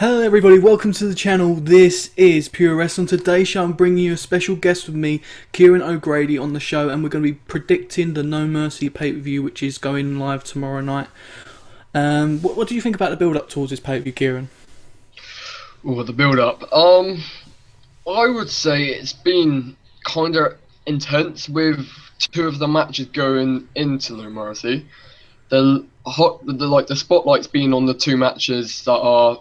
Hello everybody, welcome to the channel. This is Pure Wrestling. Today's show I'm bringing you a special guest with me, Kieran O'Grady, on the show, and we're going to be predicting the No Mercy pay-per-view, which is going live tomorrow night. What do you think about the build-up towards this pay-per-view, Kieran? Oh, the build-up. I would say it's been kind of intense with two of the matches going into No Mercy. The spotlight's been on the two matches that are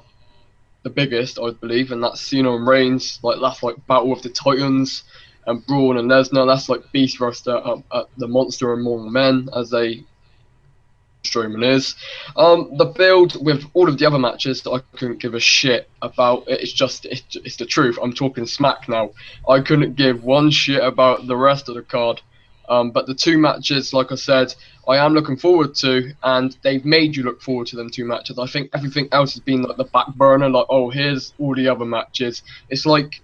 the biggest, I believe, and that's Cena and Reigns. That's like Battle of the Titans, and Braun and Lesnar. That's like Beast versus the Monster Among Men, as Strowman is. The build with all of the other matches that I couldn't give a shit about. It's the truth. I'm talking smack now. I couldn't give one shit about the rest of the card. But the two matches, like I said, I am looking forward to, and they've made you look forward to them two matches. I think everything else has been like the back burner, like, oh, here's all the other matches. It's like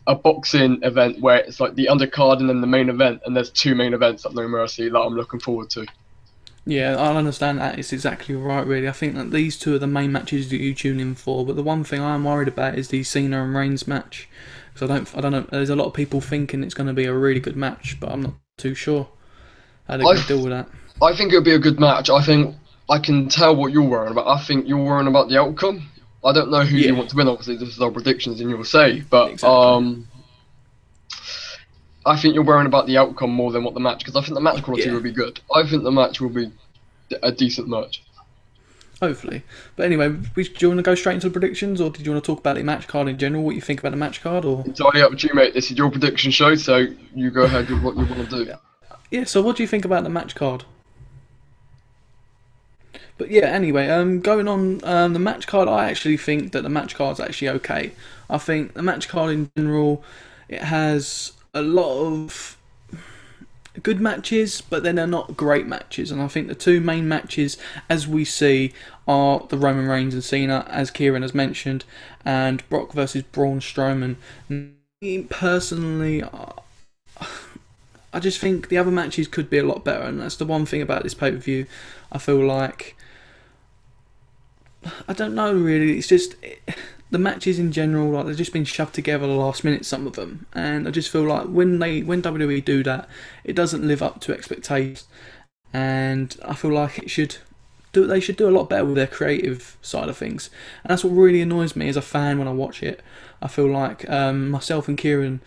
a boxing event where it's like the undercard and then the main event, and there's two main events at No Mercy that I'm looking forward to. Yeah, I understand that. It's exactly right, really. I think that these two are the main matches that you tune in for, but the one thing I am worried about is the Cena and Reigns match. Because I don't know, there's a lot of people thinking it's going to be a really good match, but I'm not too sure how they're going to deal with that. I think it'll be a good match. I think I can tell what you're worrying about. I think you're worrying about the outcome. I don't know who you want to win, obviously. This is our predictions and you'll say, but exactly. I think you're worrying about the outcome more than what the match, because I think the match quality will be good. I think the match will be a decent match. Hopefully. But anyway, do you want to go straight into the predictions, or did you want to talk about the match card in general, what you think about the match card? Or it's entirely up to you, mate. This is your prediction show, so you go ahead with what you want to do. Yeah, so what do you think about the match card? But yeah, anyway, going on the match card, I actually think that the match card's actually okay. I think the match card in general, it has a lot of good matches, but then they're not great matches, and I think the two main matches, as we see, are the Roman Reigns and Cena, as Kieran has mentioned, and Brock versus Braun Strowman. Me, personally, I just think the other matches could be a lot better, and that's the one thing about this pay-per-view. I feel like, I don't know really, it's just the matches in general, like, they've just been shoved together the last minute, some of them, and I just feel like when WWE do that, it doesn't live up to expectations, and I feel like they should do a lot better with their creative side of things, and that's what really annoys me as a fan when I watch it. I feel like myself and Kieran,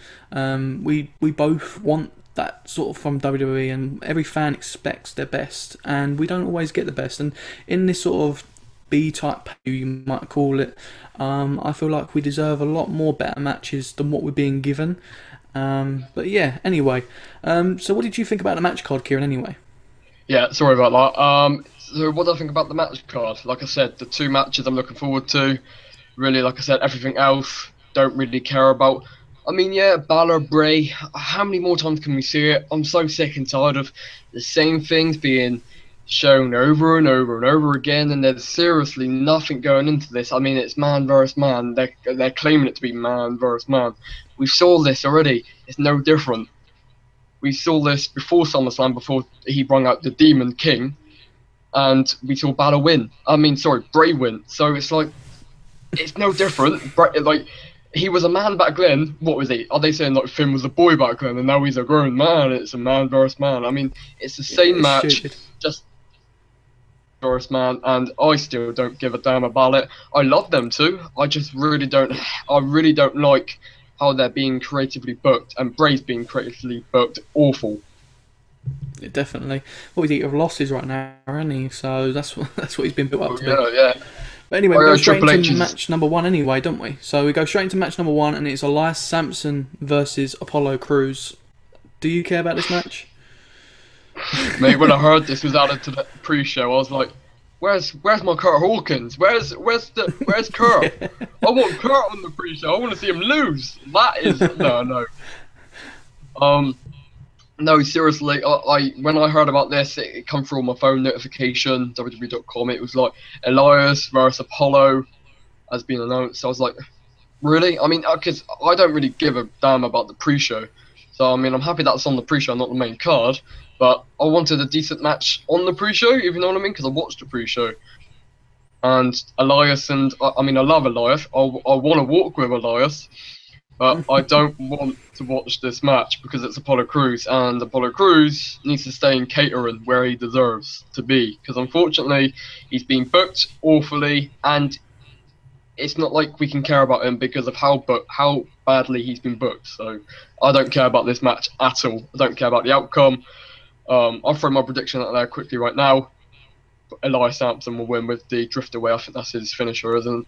we both want that sort of from WWE, and every fan expects their best, and we don't always get the best, and in this sort of B-type pay, you might call it, I feel like we deserve a lot more better matches than what we're being given. But yeah, anyway, so what did you think about the match card, Kieran, anyway? Yeah, sorry about that. So what do I think about the match card? Like I said, the two matches I'm looking forward to. Really, like I said, everything else, don't really care about. I mean, yeah, Balor, Bray, how many more times can we see it? I'm so sick and tired of the same things being shown over and over and over again, and there's seriously nothing going into this. I mean, it's man versus man. They're claiming it to be man versus man. We saw this already. It's no different. We saw this before SummerSlam, before he brought out the Demon King, and we saw Balor win. Bray win. So it's like, it's no different. Like, he was a man back then. What was he? Are they saying like Finn was a boy back then, and now he's a grown man? It's a man versus man. I mean, it's the same match, just versus man, and I still don't give a damn about it. I love them too. I just really don't. I really don't like how they're being creatively booked, and Bray's being creatively booked awful. Yeah, definitely. Well, he's eating losses right now, isn't he? So that's what he's been built up to be. Yeah. But anyway, we go straight into match number one anyway, don't we? So we go straight into match number one, and it's Elias Sampson versus Apollo Crews. Do you care about this match? Mate, when I heard this was added to the pre-show, I was like, "Where's my Kurt Hawkins? Where's Kurt? Yeah. I want Kurt on the pre-show. I want to see him lose." That is no. No, seriously. When I heard about this, it come through on my phone notification, WWE.com. It was like Elias versus Apollo has been announced. So I was like, really? I mean, because I don't really give a damn about the pre-show. So I mean, I'm happy that's on the pre-show, not the main card. But I wanted a decent match on the pre-show, if you know what I mean, because I watched the pre-show. And Elias, and I mean, I love Elias. I want to walk with Elias, but I don't want to watch this match because it's Apollo Crews, and Apollo Crews needs to stay in catering where he deserves to be. Because unfortunately, he's been booked awfully, and it's not like we can care about him because of how badly he's been booked. So I don't care about this match at all. I don't care about the outcome. I'll throw my prediction out there quickly right now. Elias Sampson will win with the drift away. I think that's his finisher, isn't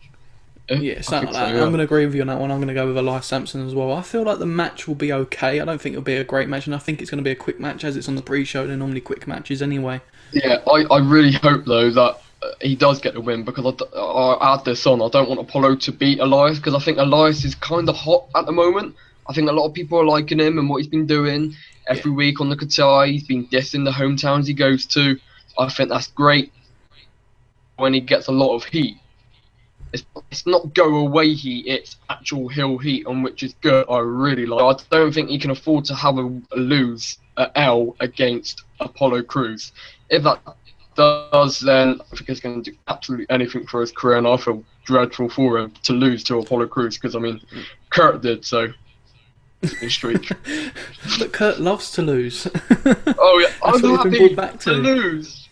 it? Yeah, something like that. Yeah. I'm going to agree with you on that one. I'm going to go with Elias Sampson as well. I feel like the match will be okay. I don't think it'll be a great match, and I think it's going to be a quick match as it's on the pre-show. They're normally quick matches anyway. Yeah, I really hope though that he does get the win, because I add this on. I don't want Apollo to beat Elias, because I think Elias is kind of hot at the moment. I think a lot of people are liking him and what he's been doing every week on the Qatar. He's been dissing the hometowns he goes to. I think that's great when he gets a lot of heat. It's not go away heat, it's actual hill heat, on which is good. I really like. I don't think he can afford to have a lose a L against Apollo Crews. If that does, then I think he's going to do absolutely anything for his career, and I feel dreadful for him to lose to Apollo Crews, because I mean, Kurt did, so streak. But Kurt loves to lose. Oh yeah, I'm happy back to lose.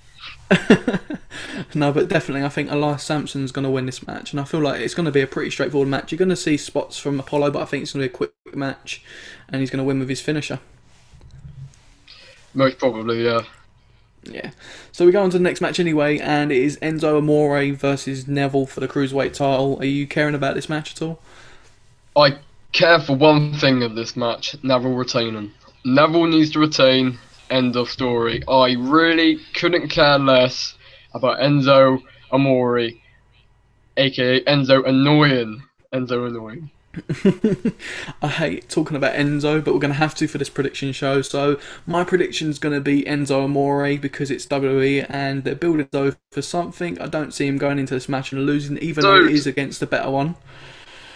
No, but definitely I think Elias Sampson's going to win this match, and I feel like it's going to be a pretty straightforward match. You're going to see spots from Apollo, but I think it's going to be a quick match, and he's going to win with his finisher. Most probably, yeah. Yeah. So we go on to the next match anyway, and it is ENZO AMORE versus Neville for the Cruiserweight title. Are you caring about this match at all? I care for one thing of this match: Neville retaining. Neville needs to retain. End of story. I really couldn't care less about ENZO AMORE, aka Enzo Annoying. Enzo Annoying. I hate talking about Enzo, but we're going to have to for this prediction show. So my prediction's going to be ENZO AMORE, because it's WWE and they're building Enzo for something. I don't see him going into this match and losing, even though it is against the better one.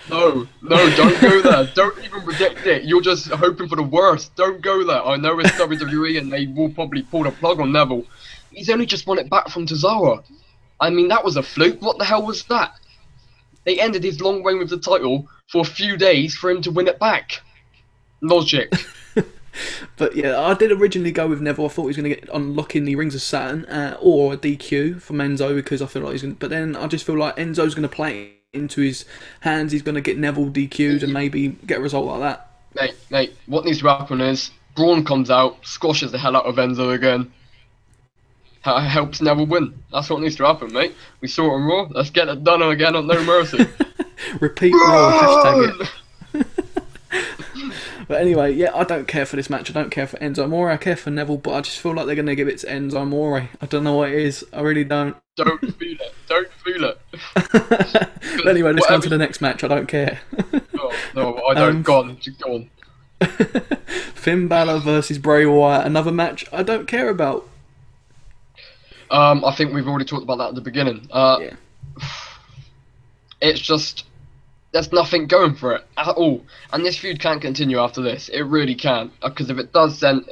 No, don't go there. Don't even predict it. You're just hoping for the worst. Don't go there. I know it's WWE and they will probably pull the plug on Neville. He's only just won it back from Tozawa. I mean, that was a fluke. What the hell was that? They ended his long reign with the title for a few days for him to win it back. Logic. But yeah, I did originally go with Neville. I thought he was going to get unlocking the Rings of Saturn or a DQ from Enzo, because I feel like he's going to... But then I just feel like Enzo's going to play it into his hands. He's going to get Neville DQ'd and maybe get a result like that. Mate, what needs to happen is Braun comes out, squashes the hell out of Enzo again. Helps Neville win. That's what needs to happen, mate. We saw it on Raw. Let's get it done again on No Mercy. Repeat Raw, hashtag it. But anyway, yeah, I don't care for this match. I don't care for ENZO AMORE. I care for Neville, but I just feel like they're going to give it to ENZO AMORE. I don't know what it is. I really don't. Don't feel it. Don't feel it. But anyway, let's go on to the next match. I don't care. No, I don't. Go on. Finn Balor versus Bray Wyatt. Another match I don't care about. I think we've already talked about that at the beginning. Yeah. It's just... There's nothing going for it at all, and this feud can't continue after this. It really can't, because if it does, then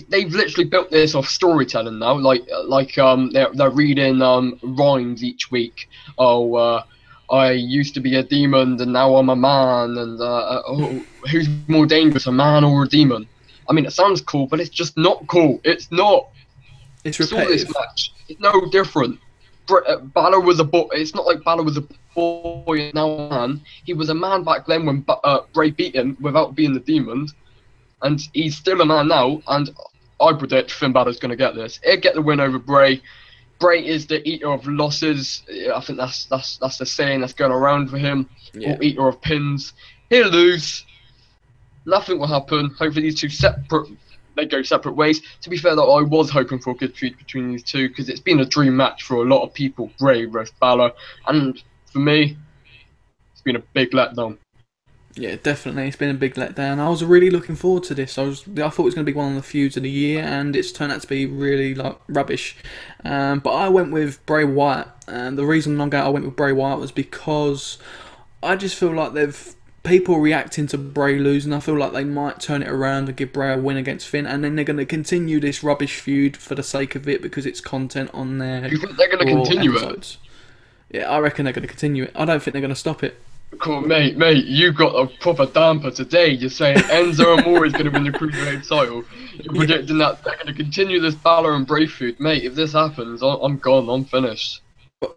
they've literally built this off storytelling now. They're reading rhymes each week. Oh, I used to be a demon, and now I'm a man. And who's more dangerous, a man or a demon? I mean, it sounds cool, but it's just not cool. It's not. It's repetitive. This match. It's no different. Balor was a boy. It's not like Balor was a boy now a man. He was a man back then when Bray beat him without being the demon, and he's still a man now. And I predict Finn Balor's going to get this. He'll get the win over Bray. Bray is the eater of losses. I think that's the saying that's going around for him. Yeah. Or eater of pins. He'll lose. Nothing will happen. Hopefully these two they go separate ways. To be fair though, I was hoping for a good feud between these two, because it's been a dream match for a lot of people, Bray versus Balor, and for me, it's been a big letdown. Yeah, definitely, it's been a big letdown. I was really looking forward to this. I thought it was going to be one of the feuds of the year, and it's turned out to be really rubbish. But I went with Bray Wyatt, and the reason I went with Bray Wyatt was because I just feel like people reacting to Bray losing. I feel like they might turn it around and give Bray a win against Finn, and then they're going to continue this rubbish feud for the sake of it, because it's content on their. You think they're going to continue it? Yeah, I reckon they're going to continue it. I don't think they're going to stop it. Cool, mate, you got a proper damper today. You're saying Enzo Amore is going to win the Cruiserweight title. You're predicting that they're going to continue this Balor and Bray feud. Mate, if this happens, I'm gone. I'm finished.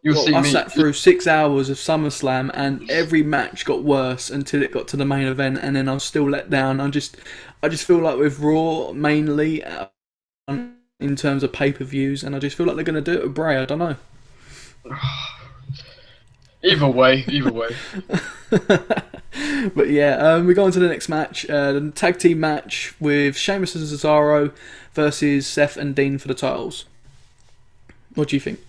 You'll see I me. sat through 6 hours of SummerSlam, and every match got worse until it got to the main event, and then I was still let down. I just feel like with Raw mainly in terms of pay-per-views, and I just feel like they're going to do it with Bray. I don't know. Either way. But yeah, we go on to the next match, the tag team match with Sheamus and Cesaro versus Seth and Dean for the titles. What do you think?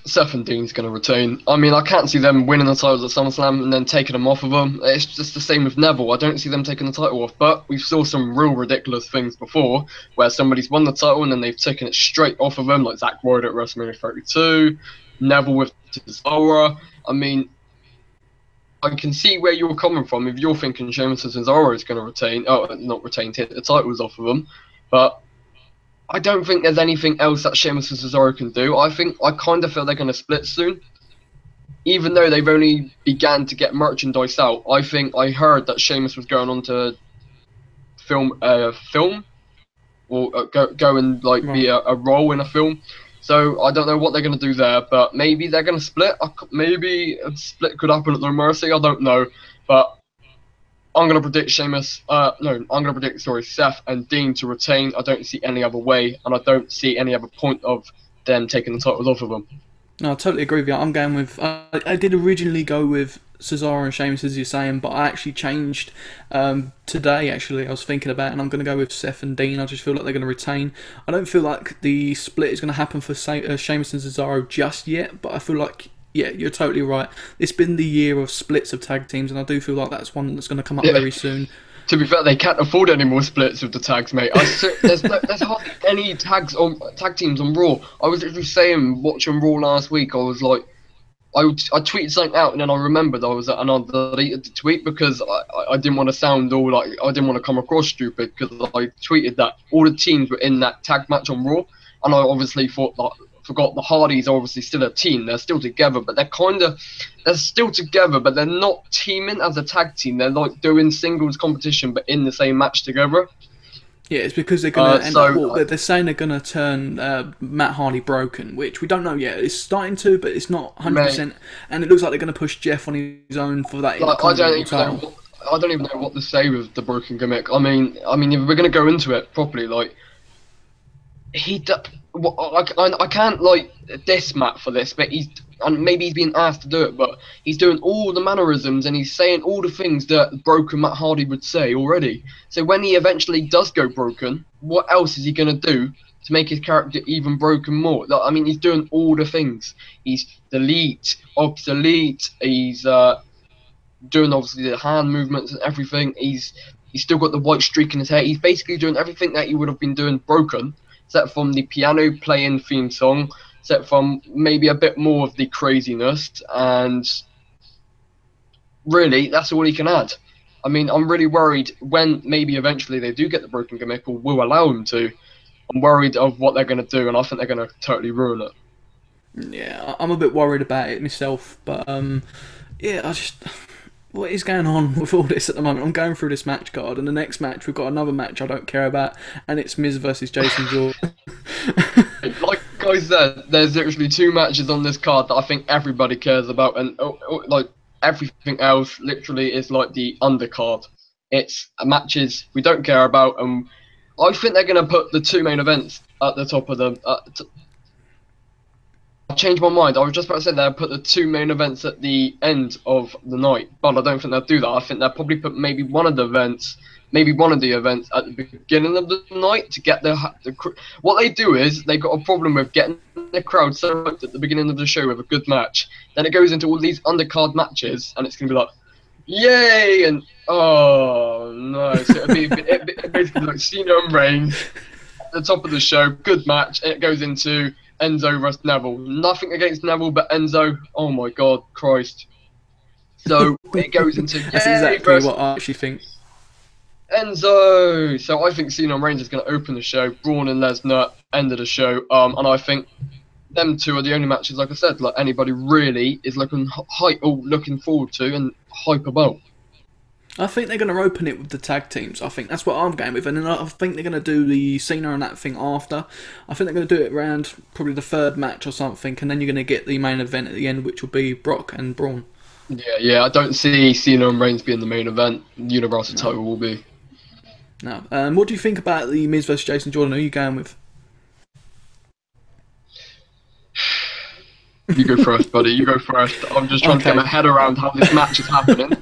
Seth and Dean's going to retain. I mean, I can't see them winning the titles at SummerSlam and then taking them off of them. It's just the same with Neville. I don't see them taking the title off. But we saw some real ridiculous things before, where somebody's won the title and then they've taken it straight off of them, like Zack Ryder at WrestleMania 32, Neville with Cesaro. I mean, I can see where you're coming from if you're thinking Sheamus and Cesaro is going to retain. Oh, not retain, take the titles off of them. But I don't think there's anything else that Sheamus and Cesaro can do. I kind of feel they're going to split soon. Even though they've only began to get merchandise out, I heard that Sheamus was going on to film or go and like be a role in a film. So I don't know what they're going to do there, but maybe they're going to split. Maybe a split could happen at No Mercy. I don't know, but I'm going to predict Seth and Dean to retain. I don't see any other way, and I don't see any other point of them taking the titles off of them. No, I totally agree with you. I'm going with... I did originally go with Cesaro and Sheamus, as you're saying, but I actually changed today, actually. I was thinking about it, and I'm going to go with Seth and Dean. I just feel like they're going to retain. I don't feel like the split is going to happen for Sheamus and Cesaro just yet, but I feel like... Yeah, you're totally right. It's been the year of splits of tag teams, and I do feel like that's one that's going to come up very soon. To be fair, they can't afford any more splits with the tags, mate. There's hardly any tag teams on Raw. I was literally saying, watching Raw last week, I was like, I tweeted something out, and then I remembered and I deleted the tweet because I didn't want to sound all like, I didn't want to come across stupid, because I tweeted that all the teams were in that tag match on Raw, and I obviously forgot the Hardys are obviously still a team. They're still together, but they're still together, but they're not teaming as a tag team. They're like doing singles competition, but in the same match together. Yeah, it's because they're going to end up... Well, they're saying they're going to turn Matt Hardy broken, which we don't know yet. It's starting to, but it's not 100%. And it looks like they're going to push Jeff on his own for that. Like, I don't even know what to say with the broken gimmick. I mean, if we're going to go into it properly, like, I can't like diss Matt for this, but maybe he's being asked to do it, but he's doing all the mannerisms and he's saying all the things that broken Matt Hardy would say already. So when he eventually does go broken, what else is he gonna do to make his character even broken more? Like, I mean, he's doing all the things. He's delete, obsolete. He's doing obviously the hand movements and everything. He's still got the white streak in his hair. He's basically doing everything that he would have been doing broken, except from the piano playing theme song, except from maybe a bit more of the craziness, and really, that's all he can add. I mean, I'm really worried when maybe eventually they do get the broken gimmick, or will allow him to. I'm worried of what they're going to do, and I think they're going to totally ruin it. Yeah, I'm a bit worried about it myself, but yeah, what is going on with all this at the moment? I'm going through this match card, and the next match, we've got another match I don't care about, and it's Miz versus Jason Jordan. Like I said, there's literally 2 matches on this card that I think everybody cares about, and like everything else literally is like the undercard. It's matches we don't care about, and I think they're going to put the 2 main events at the top of them. I changed my mind. I was just about to say they'll put the 2 main events at the end of the night, but I don't think they'll do that. I think they'll probably put maybe one of the events at the beginning of the night to get what they do is they've got a problem with getting the crowd so hyped at the beginning of the show with a good match. Then it goes into all these undercard matches, and it's going to be like, yay, and oh no. So it'll be basically like Cena and Reigns at the top of the show, good match. It goes into Enzo versus Neville. Nothing against Neville, but Enzo, oh my god, Christ. So it goes into That's exactly what I actually think. Enzo. So I think Cena and Reigns is going to open the show. Braun and Lesnar end of the show. And I think them two are the only matches, like I said, like anybody really is looking looking forward to and hype about. I think they're going to open it with the tag teams. I think that's what I'm going with, and then I think they're going to do the Cena and that thing after. I think they're going to do it around probably the third match or something, and then you're going to get the main event at the end, which will be Brock and Braun. Yeah, I don't see Cena and Reigns being the main event. Universal title will be. No. What do you think about the Miz versus Jason Jordan? Who are you going with? You go first, buddy. You go first. I'm just trying to get my head around how this match is happening.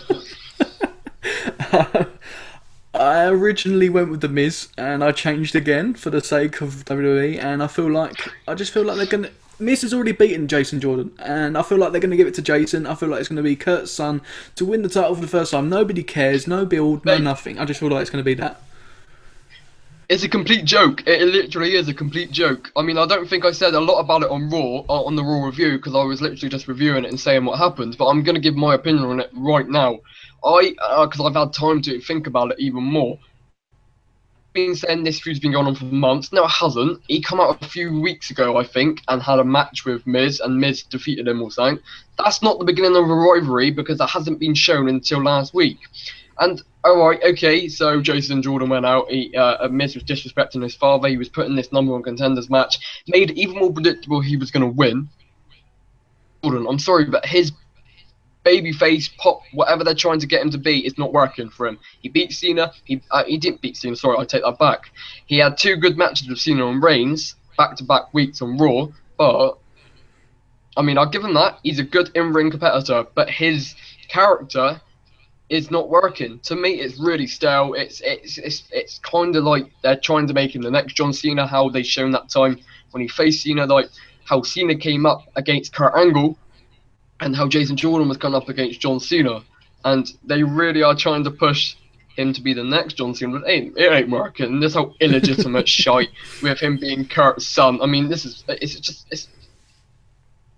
I originally went with the Miz, and I changed again for the sake of WWE. And I just feel like they're gonna. Miz has already beaten Jason Jordan, and I feel like they're going to give it to Jason. I feel like it's going to be Kurt's son to win the title for the first time. Nobody cares, no build, no nothing. I just feel like it's going to be that. It's a complete joke. It literally is a complete joke. I mean, I don't think I said a lot about it on Raw, on the Raw review, because I was literally just reviewing it and saying what happened. But I'm going to give my opinion on it right now. Because I've had time to think about it even more. Been saying this feud's been going on for months. No, it hasn't. He come out a few weeks ago, I think, and had a match with Miz, and Miz defeated him or something. That's not the beginning of a rivalry, because that hasn't been shown until last week. And alright, okay, so Jason Jordan went out. Miz was disrespecting his father. He was putting this #1 contenders match. Made it even more predictable he was going to win. Jordan, I'm sorry, but his babyface pop, whatever they're trying to get him to be, is not working for him. He beat Cena. He didn't beat Cena. Sorry, I take that back. He had 2 good matches with Cena and Reigns, back-to-back weeks on Raw. But I mean, I'll give him that. He's a good in-ring competitor, but his character is not working. To me, it's really stale. It's kind of like they're trying to make him the next John Cena. How they shown that time when he faced Cena, like how Cena came up against Kurt Angle, and how Jason Jordan was coming up against John Cena, and they really are trying to push him to be the next John Cena, but it ain't working. This whole illegitimate shite with him being Kurt's son. I mean, it's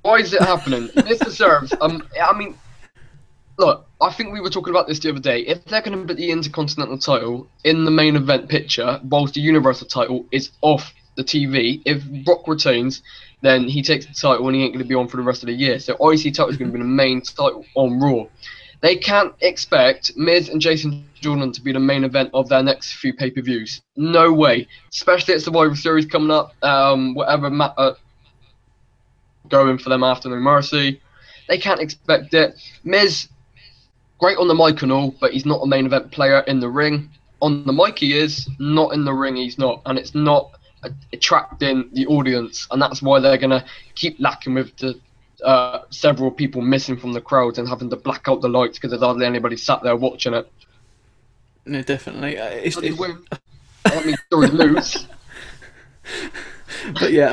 why is it happening? This deserves. I mean, look, I think we were talking about this the other day. If they're going to put the Intercontinental title in the main event picture, whilst the Universal title is off the TV, if Brock retains, then he takes the title and he ain't going to be on for the rest of the year. So IC title is going to be the main title on Raw. They can't expect Miz and Jason Jordan to be the main event of their next few pay-per-views. No way. Especially it's the Survivor Series coming up. Going for them after No Mercy. They can't expect it. Miz, great on the mic and all, but he's not a main event player in the ring. On the mic he is, not in the ring he's not. And it's not attracting the audience, and that's why they're gonna keep lacking with the several people missing from the crowd and having to black out the lights because there's hardly anybody sat there watching it. No, definitely. I mean, sorry, lose. But yeah,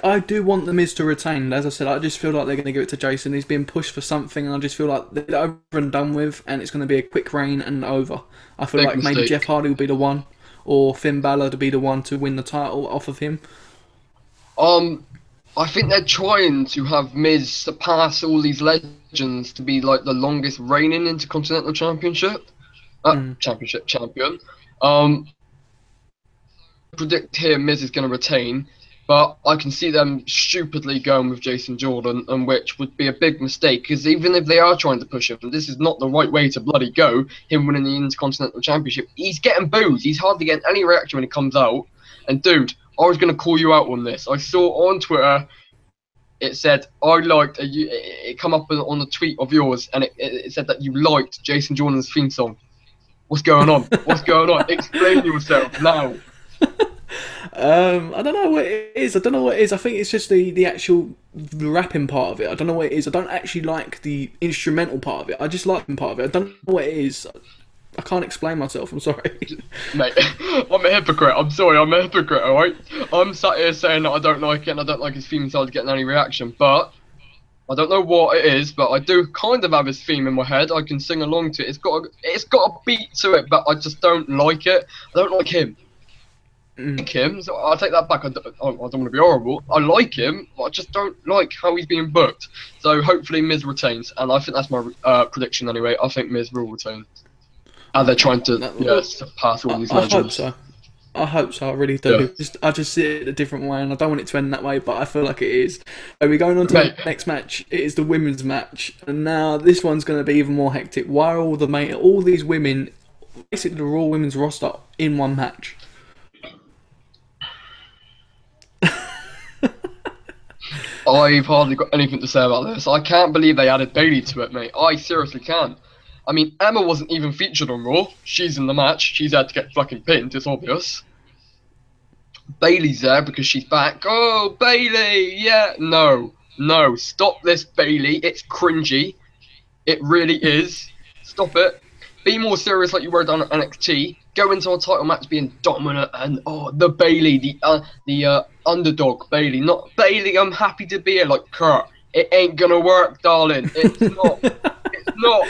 I do want the Miz to retain. As I said, I just feel like they're going to give it to Jason. He's being pushed for something, and I just feel like they're over and done with, and it's going to be a quick reign and over. I feel like maybe Jeff Hardy will be the one, or Finn Balor to be the one to win the title off of him. I think they're trying to have Miz surpass all these legends to be like the longest reigning Intercontinental Championship champion. Predict here Miz is going to retain, but I can see them stupidly going with Jason Jordan, and which would be a big mistake, because even if they are trying to push him, this is not the right way to bloody go, him winning the Intercontinental Championship. He's getting booed. He's hardly getting any reaction when he comes out. And dude, I was going to call you out on this. I saw on Twitter, it said, it come up on a tweet of yours, and it said that you liked Jason Jordan's theme song. What's going on? What's going on? Explain yourself now. I don't know what it is. I think it's just the actual rapping part of it. I don't know what it is. I don't actually like the instrumental part of it. I just like the part of it. I don't know what it is. I can't explain myself. I'm sorry. Mate, I'm a hypocrite. I'm sorry. I'm a hypocrite, alright? I'm sat here saying that I don't like it and I don't like his theme song getting any reaction, but I don't know what it is, but I do kind of have his theme in my head. I can sing along to it. It's got a beat to it, but I just don't like it. I don't like him. Like him, so I'll take that back. I don't want to be horrible. I like him, but I just don't like how he's being booked. So hopefully Miz retains, and I think that's my prediction anyway. I think Miz will retain. And they're trying to surpass all these legends. I I hope so. I really Yeah. do. I just see it a different way, and I don't want it to end that way, but I feel like it is. So we're going on to Mate. the next match. It is the women's match, and now this one's going to be even more hectic. Why are all these women, basically the Raw Women's roster, in one match? I've hardly got anything to say about this. I can't believe they added Bailey to it, mate. I seriously can't. I mean, Emma wasn't even featured on Raw. She's in the match. She's had to get fucking pinned, it's obvious. Bailey's there because she's back. Oh, Bailey! Yeah. No. No. Stop this, Bailey. It's cringy. It really is. Stop it. Be more serious like you were done at NXT. Go into a title match being dominant and the Bailey, the underdog Bailey, not Bailey. I'm happy to be here like Kurt. It ain't gonna work, darling. It's not. It's not.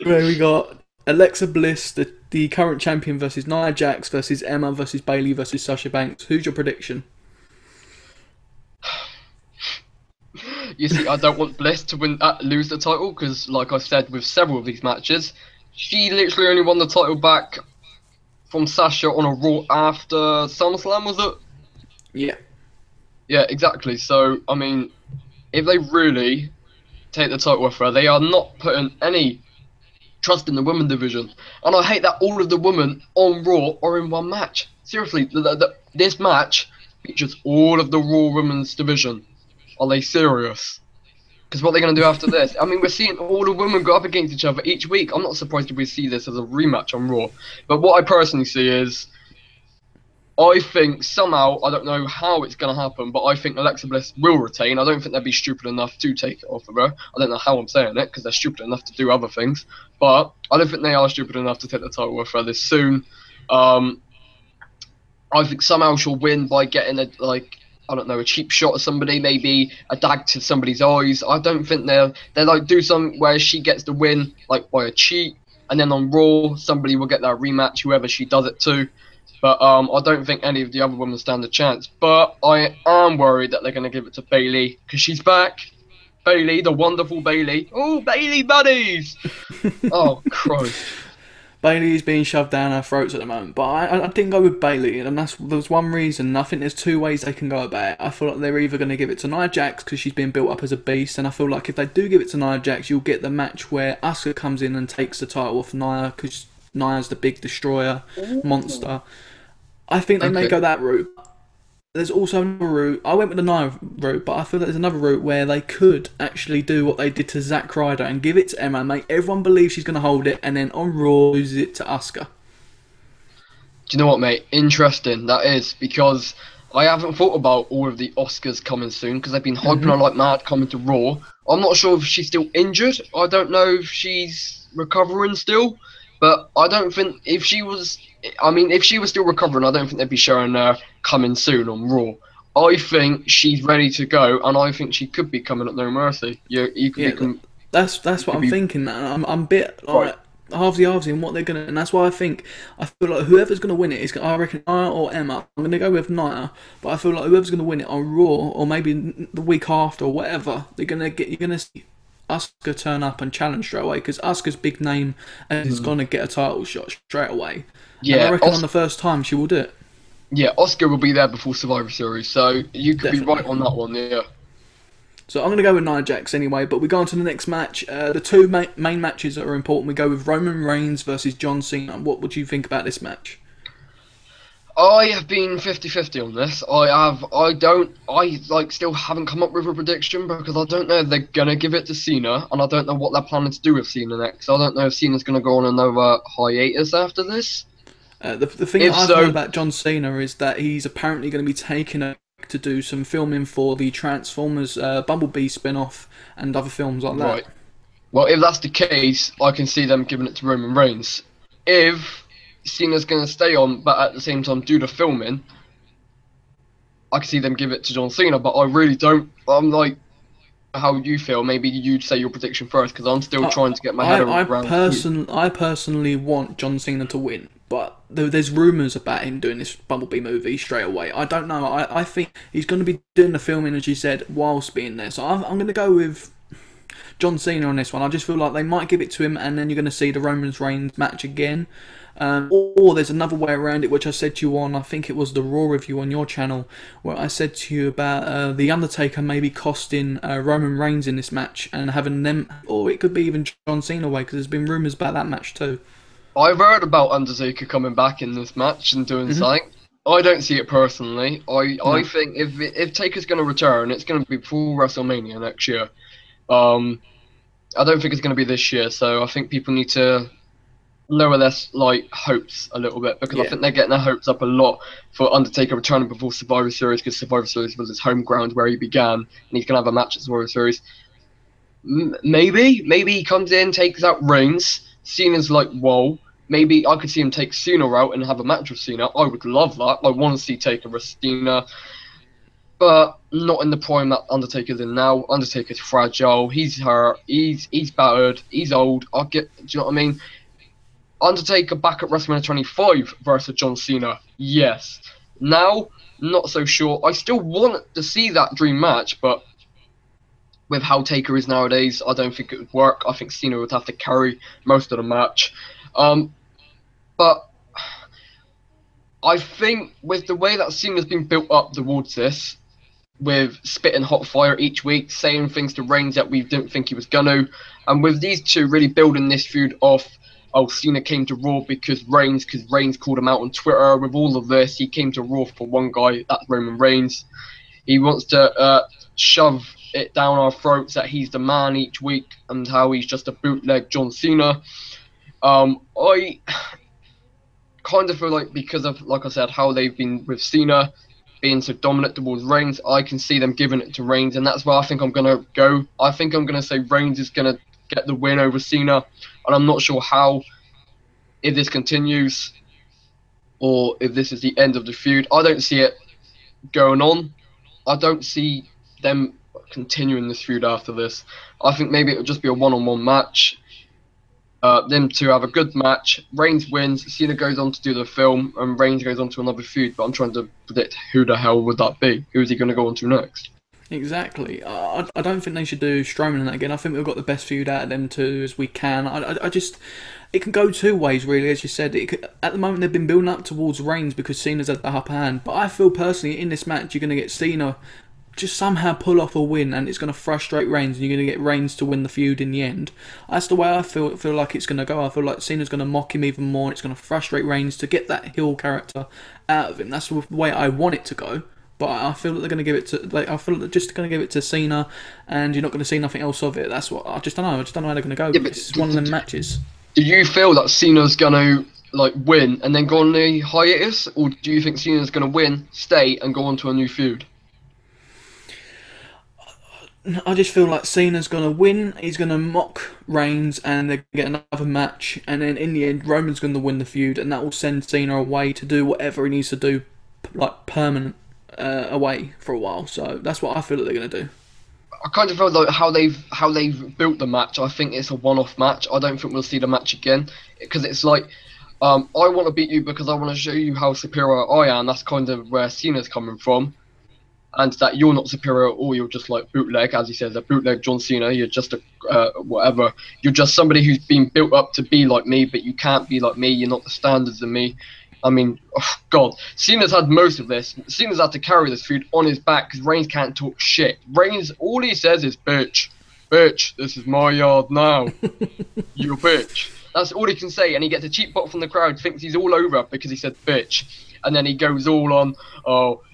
Where we got Alexa Bliss, the current champion, versus Nia Jax versus Emma versus Bailey versus Sasha Banks. Who's your prediction? You see, I don't want Bliss to lose the title because, like I said, with several of these matches, she literally only won the title back from Sasha on a Raw after SummerSlam, was it? Yeah. Yeah, exactly. So, I mean, if they really take the title off her, they are not putting any trust in the women division. And I hate that all of the women on Raw are in one match. Seriously, this match features all of the Raw women's division. Are they serious? Because what are they going to do after this? I mean, we're seeing all the women go up against each other each week. I'm not surprised if we see this as a rematch on Raw. But what I personally see is, I think somehow, I don't know how it's going to happen, but I think Alexa Bliss will retain. I don't think they'd be stupid enough to take it off of her. I don't know how I'm saying it, because they're stupid enough to do other things. But I don't think they are stupid enough to take the title off her this soon. I think somehow she'll win by getting I don't know, a cheap shot of somebody, maybe a dag to somebody's eyes. I don't think they'll like do something where she gets the win like by a cheat, and then on Raw somebody will get that rematch, whoever she does it to. But I don't think any of the other women stand a chance. But I am worried that they're going to give it to Bailey because she's back. Bailey, the wonderful Bailey. Oh, Bailey buddies! Oh, Christ. Bailey is being shoved down our throats at the moment, but I didn't go with Bailey, and there's one reason. I think there's two ways they can go about it. I feel like they're either going to give it to Nia Jax because she's been built up as a beast, and I feel like if they do give it to Nia Jax, you'll get the match where Asuka comes in and takes the title off Nia because Nia's the big destroyer monster. I think they may go that route. There's also another route. I went with the Nia route, but I feel that there's another route where they could actually do what they did to Zack Ryder and give it to Emma, make everyone believe she's going to hold it, and then on Raw lose it to Asuka. Do you know what, mate? Interesting, that is, because I haven't thought about all of the Oscars coming soon, because they've been hyping her like mad coming to Raw. I'm not sure if she's still injured. I don't know if she's recovering still, but I don't think if she was... I mean, if she was still recovering, I don't think they'd be showing her coming soon on Raw. I think she's ready to go, and I think she could be coming at No Mercy. You could that's what I'm thinking. I'm a bit like halvesy in what they're gonna, and that's why I feel like whoever's gonna win it is, I reckon, Nia or Emma. I'm gonna go with Nia, but I feel like whoever's gonna win it on Raw or maybe the week after or whatever, you're gonna see Asuka turn up and challenge straight away because Asuka's big name and is gonna get a title shot straight away. Yeah, and I reckon on the first time she will do it. Yeah, Oscar will be there before Survivor Series, so you could be right on that one, yeah. So I'm going to go with Nia Jax anyway, but we go on to the next match. The two main matches that are important, we go with Roman Reigns versus John Cena. What would you think about this match? I have been 50-50 on this. I still haven't come up with a prediction because I don't know if they're going to give it to Cena, and I don't know what they're planning to do with Cena next. I don't know if Cena's going to go on another hiatus after this. The thing that I've heard about John Cena is that he's apparently going to be taking a to do some filming for the Transformers Bumblebee spin-off and other films like that. Right. Well, if that's the case, I can see them giving it to Roman Reigns. If Cena's going to stay on, but at the same time do the filming, I can see them give it to John Cena, but I really don't. I'm like, how you feel? Maybe you'd say your prediction first, because I'm still trying to get my head around. I personally want John Cena to win, but there's rumours about him doing this Bumblebee movie straight away. I don't know. I think he's going to be doing the filming, as you said, whilst being there. So I'm going to go with John Cena on this one. I just feel like they might give it to him, and then you're going to see the Roman Reigns match again. Or there's another way around it, which I said to you on, I think it was the Raw review on your channel, where I said to you about The Undertaker maybe costing Roman Reigns in this match and having them, or it could be even John Cena away, because there's been rumours about that match too. I've heard about Undertaker coming back in this match and doing something. I don't see it personally. I think if Taker's going to return, it's going to be before WrestleMania next year. I don't think it's going to be this year, so I think people need to lower their hopes a little bit, because I think they're getting their hopes up a lot for Undertaker returning before Survivor Series, because Survivor Series was his home ground where he began, and he's going to have a match at Survivor Series. Maybe he comes in, takes out Reigns. Cena's like, whoa. Maybe I could see him take Cena out and have a match with Cena. I would love that. I want to see Taker versus Cena. But not in the prime that Undertaker's in now. Undertaker's fragile. He's hurt. He's battered. He's old. Do you know what I mean? Undertaker back at WrestleMania 25 versus John Cena. Yes. Now, not so sure. I still want to see that dream match, but with how Taker is nowadays, I don't think it would work. I think Cena would have to carry most of the match. But I think with the way that Cena's been built up towards this, with spitting hot fire each week, saying things to Reigns that we didn't think he was gonna, and with these two really building this feud off, oh, Cena came to Raw because Reigns called him out on Twitter. With all of this, he came to Raw for one guy, that's Roman Reigns. He wants to shove it down our throats that he's the man each week and how he's just a bootleg John Cena. I kind of feel like, because of, like I said, how they've been with Cena being so dominant towards Reigns, I can see them giving it to Reigns, and that's where I think I'm going to go. I think I'm going to say Reigns is going to get the win over Cena, and I'm not sure how, if this continues, or if this is the end of the feud. I don't see it going on. I don't see them continuing this feud after this. I think maybe it'll just be a one-on-one match. Them two have a good match. Reigns wins. Cena goes on to do the film, and Reigns goes on to another feud. But I'm trying to predict who the hell would that be. Who is he going to go on to next? Exactly. I don't think they should do Strowman in that again. I think we've got the best feud out of them two as we can. I just, it can go two ways really, as you said. At the moment they've been building up towards Reigns because Cena's at the upper hand. But I feel personally in this match you're going to get Cena just somehow pull off a win, and it's going to frustrate Reigns, and you're going to get Reigns to win the feud in the end. That's the way I feel like it's going to go. I feel like Cena's going to mock him even more, and it's going to frustrate Reigns to get that heel character out of him. That's the way I want it to go. But I feel that they're going to give it to, I feel they're just going to give it to Cena, and you're not going to see nothing else of it. That's what I just don't know. I just don't know how they're going to go. Yeah, it's one of them matches. Do you feel that Cena's going to win and then go on the hiatus, or do you think Cena's going to win, stay, and go on to a new feud? I just feel like Cena's going to win, he's going to mock Reigns, and they're going to get another match, and then in the end Roman's going to win the feud, and that will send Cena away to do whatever he needs to do, permanent away for a while. So that's what I feel that they're going to do. I kind of feel like how they've built the match, I think it's a one-off match. I don't think we'll see the match again, because it's like, I want to beat you because I want to show you how superior I am. That's kind of where Cena's coming from. And that you're not superior at all, you're just like bootleg, as he says, a bootleg John Cena, you're just a, whatever. You're just somebody who's been built up to be like me, but you can't be like me, you're not the standards of me. I mean, oh God, Cena's had most of this. Cena's had to carry this feud on his back because Reigns can't talk shit. Reigns, all he says is, bitch, this is my yard now, you bitch. That's all he can say, and he gets a cheap bot from the crowd, thinks he's all over because he said bitch. And then he goes all on,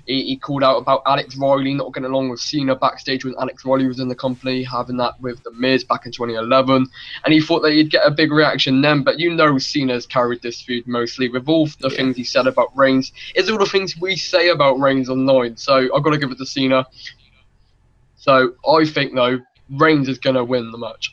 he called out about Alex Riley not getting along with Cena backstage when Alex Riley was in the company, having that with The Miz back in 2011. And he thought that he'd get a big reaction then, but you know Cena's carried this feud mostly with all the things he said about Reigns. It's all the things we say about Reigns online, so I've got to give it to Cena. So I think, though, Reigns is going to win the match.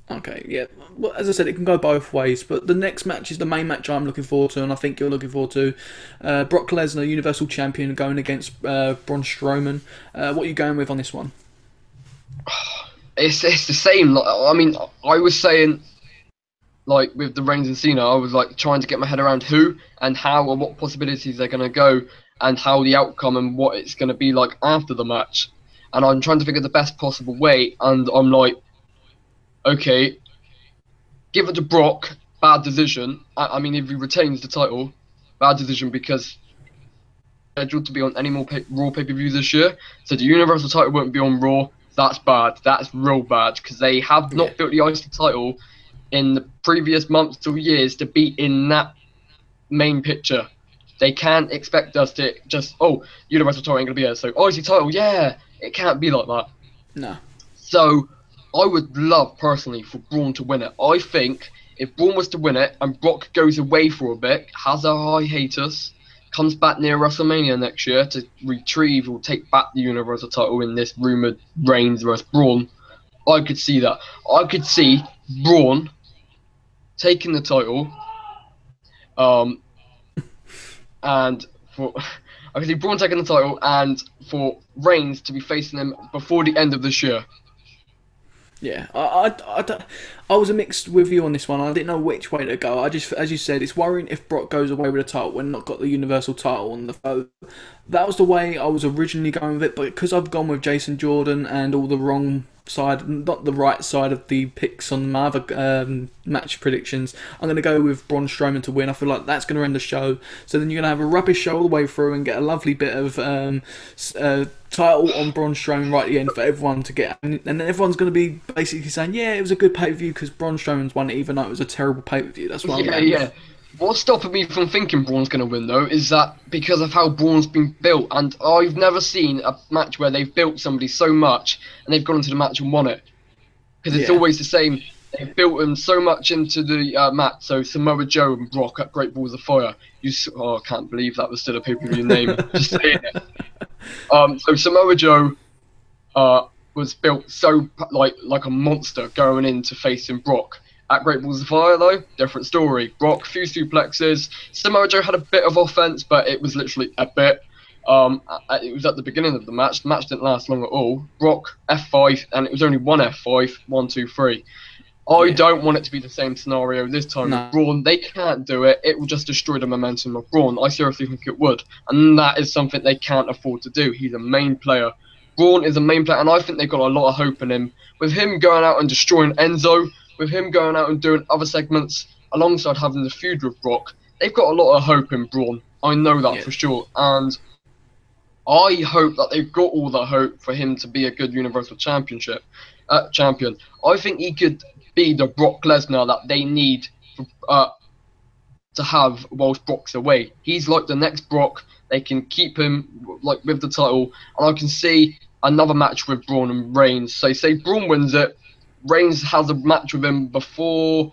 Okay, yeah. Well, as I said, it can go both ways, but the next match is the main match I'm looking forward to, and I think you're looking forward to. Brock Lesnar, Universal Champion, going against Braun Strowman. What are you going with on this one? It's the same. I mean, I was saying, like, with the Reigns and Cena, I was, like, trying to get my head around who and how and what possibilities they're going to go and how the outcome and what it's going to be like after the match. and I'm trying to think of the best possible way, and I'm like, okay, give it to Brock, bad decision. I mean, if he retains the title, bad decision, because scheduled to be on any more Raw pay-per-view this year, so the Universal title won't be on Raw. That's bad. That's real bad, because they have not built the IC title in the previous months or years to be in that main picture. They can't expect us to just, oh, Universal title ain't gonna be here, so IC title, yeah, it can't be like that. No. So I would love personally for Braun to win it. I think if Braun was to win it and Brock goes away for a bit, has a hiatus, comes back near WrestleMania next year to retrieve or take back the Universal title in this rumoured Reigns versus Braun, I could see that. I could see Braun taking the title, and for I could see Braun taking the title, and for Reigns to be facing him before the end of this year. Yeah, I was a mixed with you on this one. I didn't know which way to go. I just, as you said, it's worrying if Brock goes away with the title when not got the Universal title on the phone. That was the way I was originally going with it, but because I've gone with Jason Jordan and all the wrong side, not the right side of the picks on my other match predictions, I'm going to go with Braun Strowman to win. I feel like that's going to end the show. So then you're going to have a rubbish show all the way through and get a lovely bit of title on Braun Strowman right at the end for everyone to get. And then everyone's going to be basically saying, yeah, it was a good pay-per-view because Braun Strowman's won it, even though it was a terrible pay-per-view. That's what I'm going with. What's stopping me from thinking Braun's going to win, though, is that because of how Braun's been built. And I've never seen a match where they've built somebody so much and they've gone into the match and won it. Because it's always the same. They've built him so much into the match. So Samoa Joe and Brock at Great Balls of Fire. I can't believe that was still a pay-per-view name. Just saying it. So Samoa Joe was built so like a monster going in to facing Brock. At Great Balls of Fire, though, different story. Brock, few suplexes. Samoa Joe had a bit of offense, but it was literally a bit. It was at the beginning of the match. The match didn't last long at all. Brock, F5, and it was only one F5, 1, 2, 3. I don't want it to be the same scenario this time with Braun. They can't do it. It will just destroy the momentum of Braun. I seriously think it would. And that is something they can't afford to do. He's a main player. Braun is a main player, and I think they've got a lot of hope in him. With him going out and destroying ENZO, with him going out and doing other segments alongside having the feud with Brock, they've got a lot of hope in Braun. I know that for sure. And I hope that they've got all the hope for him to be a good Universal Championship champion. I think he could be the Brock Lesnar that they need to have whilst Brock's away. He's like the next Brock. They can keep him like with the title, and I can see another match with Braun and Reigns. So say Braun wins it, Reigns has a match with him before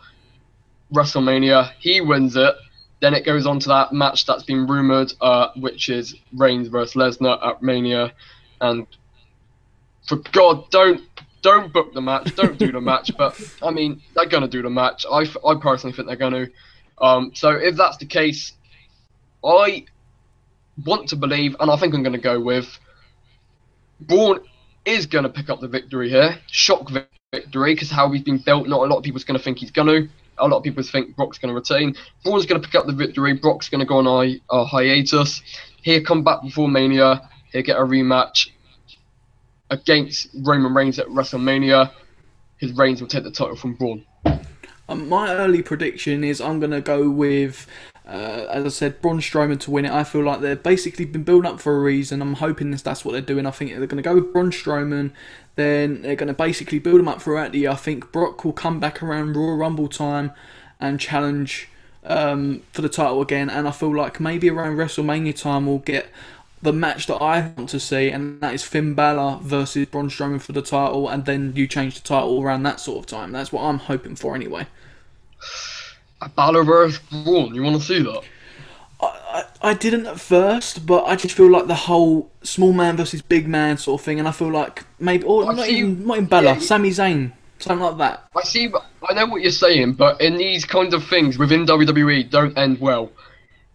WrestleMania. He wins it. Then it goes on to that match that's been rumoured, which is Reigns versus Lesnar at Mania. And for God, don't book the match. Don't do the match. But, I mean, they're going to do the match. I personally think they're going to. So if that's the case, I want to believe, and I think I'm going to go with, Braun is going to pick up the victory here. Shock victory, because how he's been built, not a lot of people's going to think he's going to. A lot of people think Brock's going to retain. Braun's going to pick up the victory. Brock's going to go on a hiatus. He'll come back before Mania. He'll get a rematch against Roman Reigns at WrestleMania. His Reigns will take the title from Braun. My early prediction is I'm going to go with, as I said, Braun Strowman to win it. I feel like they've basically been built up for a reason. I'm hoping that's what they're doing. I think they're going to go with Braun Strowman. Then they're going to basically build him up throughout the year. I think Brock will come back around Royal Rumble time and challenge for the title again. And I feel like maybe around WrestleMania time we'll get the match that I want to see, and that is Finn Balor versus Braun Strowman for the title, and then you change the title around that sort of time. That's what I'm hoping for anyway. A Balor versus Braun, you want to see that? I didn't at first, but I just feel like the whole small man versus big man sort of thing, and I feel like maybe, or not even Balor, Sami Zayn, something like that. I know what you're saying, but in these kinds of things within WWE don't end well.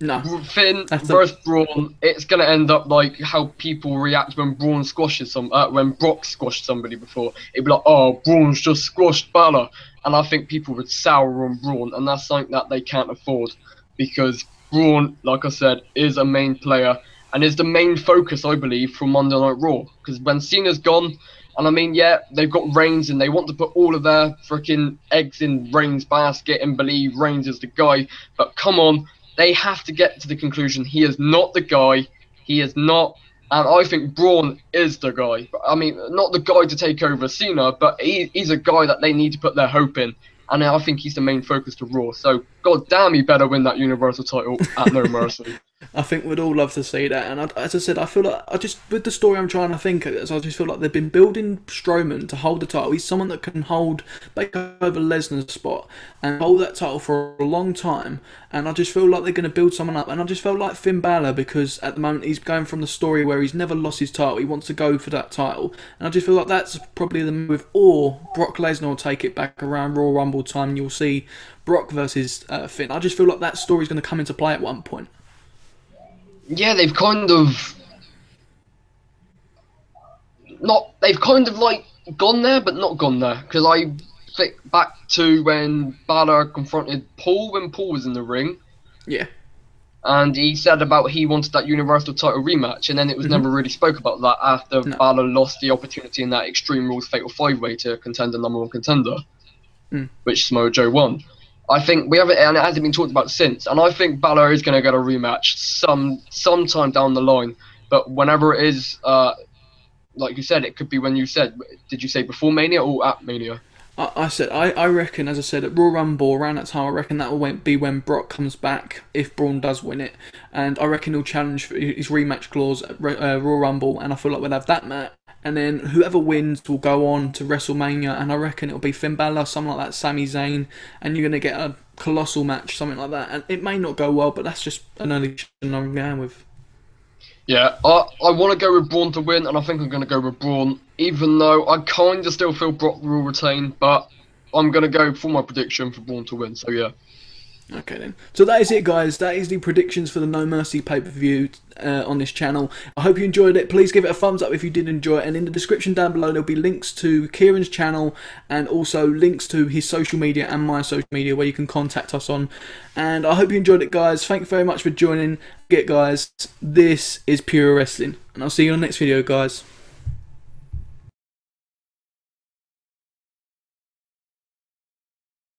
No. Finn versus Braun, it's gonna end up like how people react when Braun squashes when Brock squashed somebody before. It'd be like, oh, Braun's just squashed Balor, and I think people would sour on Braun, and that's something that they can't afford, because Braun, like I said, is a main player, and is the main focus, I believe, from Monday Night Raw. Because when Cena's gone, and I mean, yeah, they've got Reigns, and they want to put all of their freaking eggs in Reigns' basket and believe Reigns is the guy. But come on, they have to get to the conclusion he is not the guy. He is not. And I think Braun is the guy. I mean, not the guy to take over Cena, but he's a guy that they need to put their hope in. And I think he's the main focus to Raw. So, god damn, he better win that Universal title at No Mercy. I think we'd all love to see that, and as I said, I feel like with the story I'm trying to think of, I just feel like they've been building Strowman to hold the title. He's someone that can take over Lesnar's spot and hold that title for a long time. And I just feel like they're going to build someone up. And I just felt like Finn Balor, because at the moment he's going from the story where he's never lost his title, he wants to go for that title, and I just feel like that's probably the move. Or Brock Lesnar will take it back around Royal Rumble time, and you'll see Brock versus Finn. I just feel like that story's going to come into play at one point. Yeah, they've kind of like gone there, but not gone there. Because I think back to when Balor confronted Paul when Paul was in the ring. Yeah. And he said about he wanted that Universal title rematch, and then it was never really spoke about that after Balor lost the opportunity in that Extreme Rules Fatal 5-Way to contender #1 contender, which Samoa Joe won. I think we haven't, and it hasn't been talked about since. And I think Balor is going to get a rematch sometime down the line. But whenever it is, like you said, it could be when you said. Did you say before Mania or at Mania? I reckon, as I said, at Royal Rumble around that time, I reckon that will be when Brock comes back if Braun does win it, and I reckon he'll challenge for his rematch clause at Royal Rumble, and I feel like we'll have that match. And then whoever wins will go on to WrestleMania, and I reckon it'll be Finn Balor, something like that, Sami Zayn, and you're going to get a colossal match, something like that. And it may not go well, but that's just an early I'm going with. Yeah, I want to go with Braun to win, and I think I'm going to go with Braun, even though I kind of still feel Brock will retain, but I'm going to go for my prediction for Braun to win, so yeah. Okay then. So that is it, guys. That is the predictions for the No Mercy pay-per-view on this channel. I hope you enjoyed it. Please give it a thumbs up if you did enjoy it. And in the description down below, there'll be links to Kieran's channel and also links to his social media and my social media where you can contact us on. And I hope you enjoyed it, guys. Thank you very much for joining. Guys, this is Pure Wrestling. And I'll see you on the next video, guys.